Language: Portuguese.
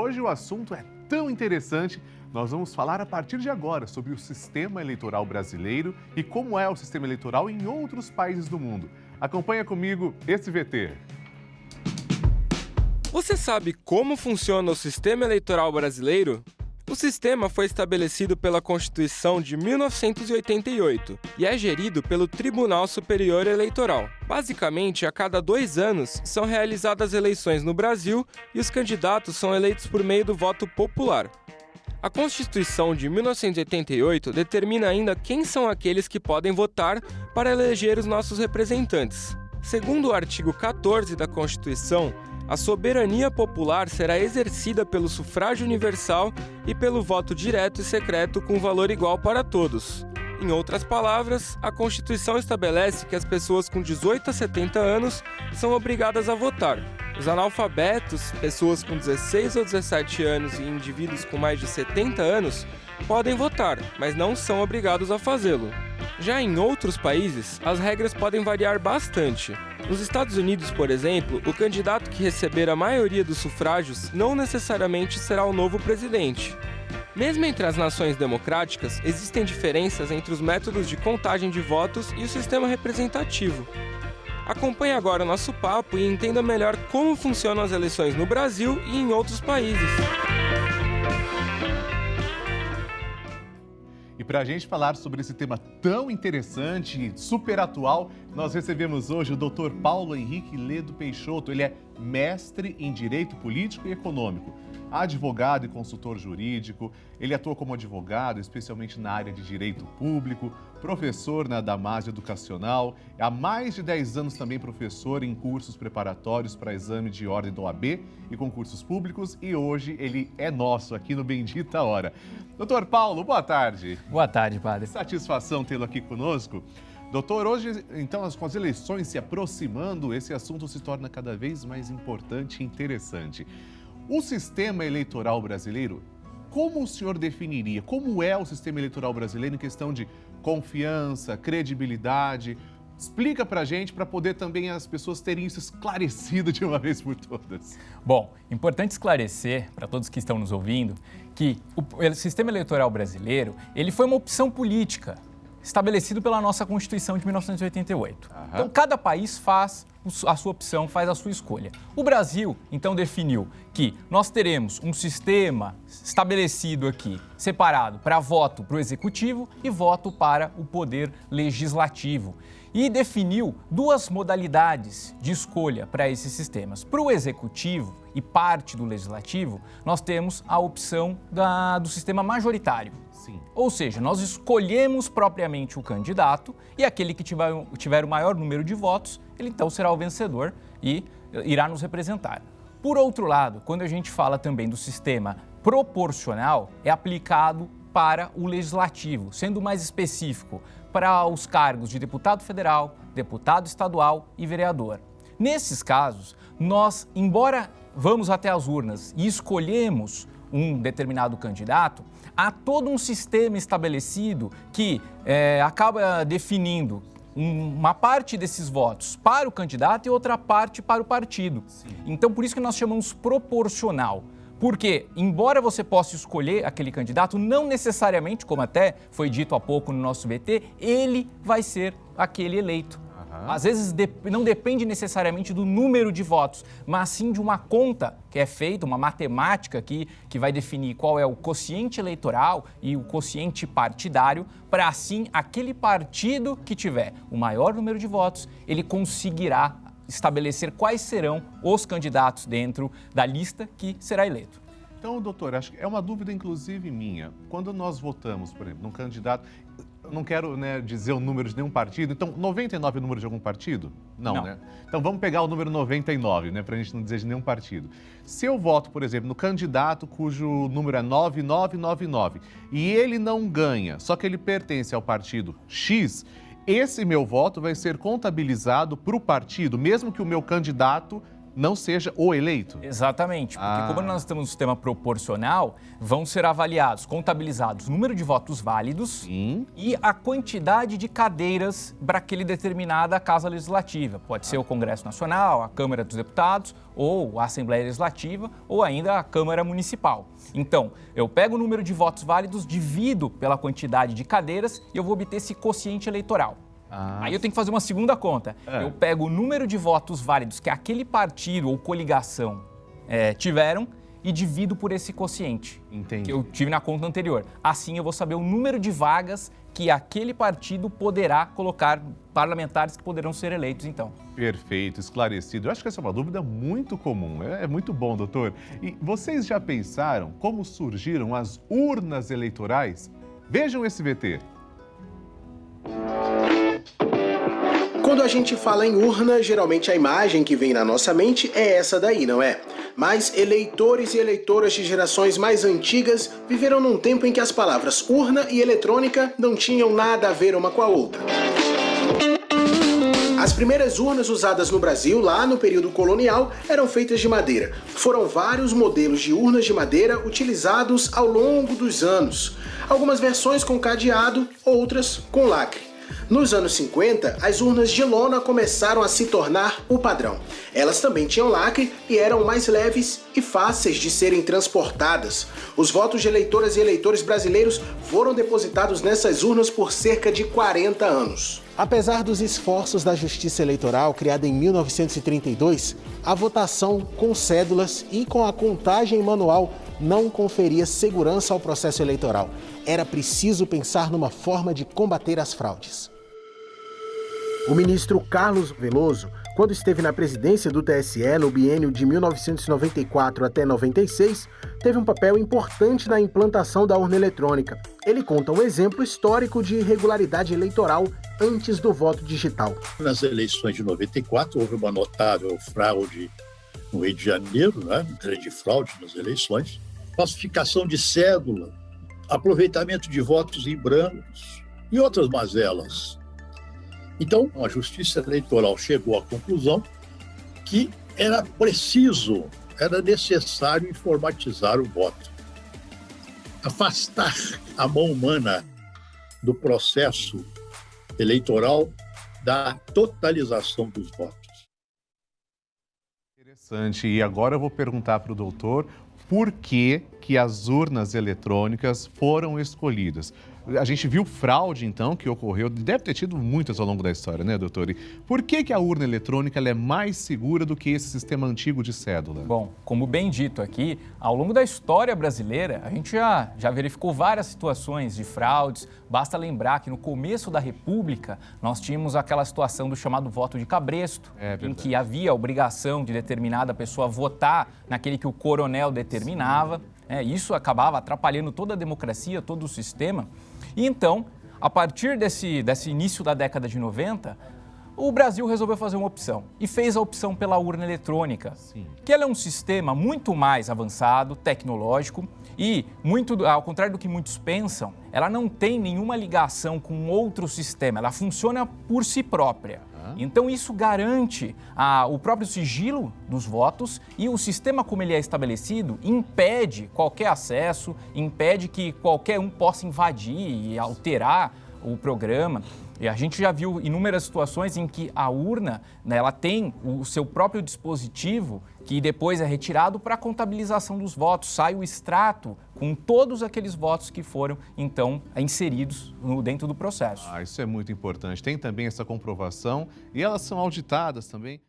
hoje o assunto é tão interessante. Nós vamos falar a partir de agora sobre o sistema eleitoral brasileiro e como é o sistema eleitoral em outros países do mundo. Acompanha comigo esse VT. Você sabe como funciona o sistema eleitoral brasileiro? O sistema foi estabelecido pela Constituição de 1988 e é gerido pelo Tribunal Superior Eleitoral. Basicamente, a cada 2 anos são realizadas eleições no Brasil e os candidatos são eleitos por meio do voto popular. A Constituição de 1988 determina ainda quem são aqueles que podem votar para eleger os nossos representantes. Segundo o artigo 14 da Constituição, a soberania popular será exercida pelo sufrágio universal e pelo voto direto e secreto com valor igual para todos. Em outras palavras, a Constituição estabelece que as pessoas com 18 a 70 anos são obrigadas a votar. Os analfabetos, pessoas com 16 ou 17 anos e indivíduos com mais de 70 anos podem votar, mas não são obrigados a fazê-lo. Já em outros países, as regras podem variar bastante. Nos Estados Unidos, por exemplo, o candidato que receber a maioria dos sufrágios não necessariamente será o novo presidente. Mesmo entre as nações democráticas, existem diferenças entre os métodos de contagem de votos e o sistema representativo. Acompanhe agora o nosso papo e entenda melhor como funcionam as eleições no Brasil e em outros países. E para a gente falar sobre esse tema tão interessante e super atual, nós recebemos hoje o Dr. Paulo Henrique Ledo Peixoto. Ele é mestre em Direito Político e Econômico, advogado e consultor jurídico. Ele atua como advogado, especialmente na área de Direito Público, professor na Damásio Educacional, há mais de 10 anos também professor em cursos preparatórios para exame de ordem da OAB e concursos públicos, e hoje ele é nosso aqui no Bendita Hora. Doutor Paulo, boa tarde. Boa tarde, padre. Satisfação tê-lo aqui conosco. Doutor, hoje, então, com as eleições se aproximando, esse assunto se torna cada vez mais importante e interessante. O sistema eleitoral brasileiro, como o senhor definiria? Como é o sistema eleitoral brasileiro em questão de confiança, credibilidade? Explica pra gente, para poder também as pessoas terem isso esclarecido de uma vez por todas. Bom, importante esclarecer para todos que estão nos ouvindo que o sistema eleitoral brasileiro, ele foi uma opção política estabelecido pela nossa Constituição de 1988. Então, cada país faz a sua opção, faz a sua escolha. O Brasil, então, definiu que nós teremos um sistema estabelecido aqui, separado para voto para o Executivo e voto para o Poder Legislativo. E definiu 2 modalidades de escolha para esses sistemas. Para o Executivo e parte do Legislativo, nós temos a opção do sistema majoritário. Sim. Ou seja, nós escolhemos propriamente o candidato e aquele que tiver o maior número de votos, ele então será o vencedor e irá nos representar. Por outro lado, quando a gente fala também do sistema proporcional, é aplicado para o legislativo, sendo mais específico para os cargos de deputado federal, deputado estadual e vereador. Nesses casos, nós, embora vamos até as urnas e escolhemos um determinado candidato, há todo um sistema estabelecido que acaba definindo uma parte desses votos para o candidato e outra parte para o partido. Sim. Então, por isso que nós chamamos proporcional. Porque, embora você possa escolher aquele candidato, não necessariamente, como até foi dito há pouco no nosso BT, ele vai ser aquele eleito. Às vezes não depende necessariamente do número de votos, mas sim de uma conta que é feita, uma matemática que vai definir qual é o quociente eleitoral e o quociente partidário, para assim aquele partido que tiver o maior número de votos, ele conseguirá estabelecer quais serão os candidatos dentro da lista que será eleito. Então, doutor, acho que é uma dúvida, inclusive, minha. Quando nós votamos, por exemplo, num candidato, eu não quero, dizer o número de nenhum partido, então 99 é o número de algum partido? Não, né? Então vamos pegar o número 99, para a gente não dizer de nenhum partido. Se eu voto, por exemplo, no candidato cujo número é 9999 e ele não ganha, só que ele pertence ao partido X, esse meu voto vai ser contabilizado para o partido, mesmo que o meu candidato não seja o eleito? Exatamente, porque como nós estamos no sistema proporcional, vão ser avaliados, contabilizados o número de votos válidos e a quantidade de cadeiras para aquele determinada casa legislativa. Pode ser o Congresso Nacional, a Câmara dos Deputados, ou a Assembleia Legislativa, ou ainda a Câmara Municipal. Então, eu pego o número de votos válidos, divido pela quantidade de cadeiras e eu vou obter esse quociente eleitoral. Aí eu tenho que fazer uma segunda conta. Eu pego o número de votos válidos que aquele partido ou coligação tiveram e divido por esse quociente que eu tive na conta anterior. Assim eu vou saber o número de vagas que aquele partido poderá colocar parlamentares que poderão ser eleitos, então. Perfeito, esclarecido. Eu acho que essa é uma dúvida muito comum. É muito bom, doutor. E vocês já pensaram como surgiram as urnas eleitorais? Vejam esse VT. Quando a gente fala em urna, geralmente a imagem que vem na nossa mente é essa daí, não é? Mas eleitores e eleitoras de gerações mais antigas viveram num tempo em que as palavras urna e eletrônica não tinham nada a ver uma com a outra. As primeiras urnas usadas no Brasil, lá no período colonial, eram feitas de madeira. Foram vários modelos de urnas de madeira utilizados ao longo dos anos. Algumas versões com cadeado, outras com lacre. Nos anos 50, as urnas de lona começaram a se tornar o padrão. Elas também tinham lacre e eram mais leves e fáceis de serem transportadas. Os votos de eleitoras e eleitores brasileiros foram depositados nessas urnas por cerca de 40 anos. Apesar dos esforços da Justiça Eleitoral, criada em 1932, a votação com cédulas e com a contagem manual não conferia segurança ao processo eleitoral. Era preciso pensar numa forma de combater as fraudes. O ministro Carlos Veloso, quando esteve na presidência do TSE no biênio de 1994 até 96, teve um papel importante na implantação da urna eletrônica. Ele conta um exemplo histórico de irregularidade eleitoral antes do voto digital. Nas eleições de 94, houve uma notável fraude no Rio de Janeiro, né? Grande fraude nas eleições, falsificação de cédula, aproveitamento de votos em brancos e outras mazelas. Então, a Justiça Eleitoral chegou à conclusão que era necessário informatizar o voto. Afastar a mão humana do processo eleitoral da totalização dos votos. Interessante. E agora eu vou perguntar para o doutor por que as urnas eletrônicas foram escolhidas. A gente viu fraude, então, que ocorreu, deve ter tido muitas ao longo da história, né, doutor? E por que a urna eletrônica ela é mais segura do que esse sistema antigo de cédula? Bom, como bem dito aqui, ao longo da história brasileira, a gente já verificou várias situações de fraudes. Basta lembrar que no começo da República, nós tínhamos aquela situação do chamado voto de cabresto, em que havia a obrigação de determinada pessoa votar naquele que o coronel determinava. Isso acabava atrapalhando toda a democracia, todo o sistema. E então, a partir desse início da década de 90, o Brasil resolveu fazer uma opção e fez a opção pela urna eletrônica, que ela é um sistema muito mais avançado, tecnológico e, muito ao contrário do que muitos pensam, ela não tem nenhuma ligação com outro sistema, ela funciona por si própria. Então isso garante o próprio sigilo dos votos e o sistema como ele é estabelecido impede qualquer acesso, impede que qualquer um possa invadir e alterar o programa. E a gente já viu inúmeras situações em que a urna, né, ela tem o seu próprio dispositivo que depois é retirado para a contabilização dos votos. Sai o extrato com todos aqueles votos que foram, então, inseridos dentro do processo. Isso é muito importante. Tem também essa comprovação e elas são auditadas também.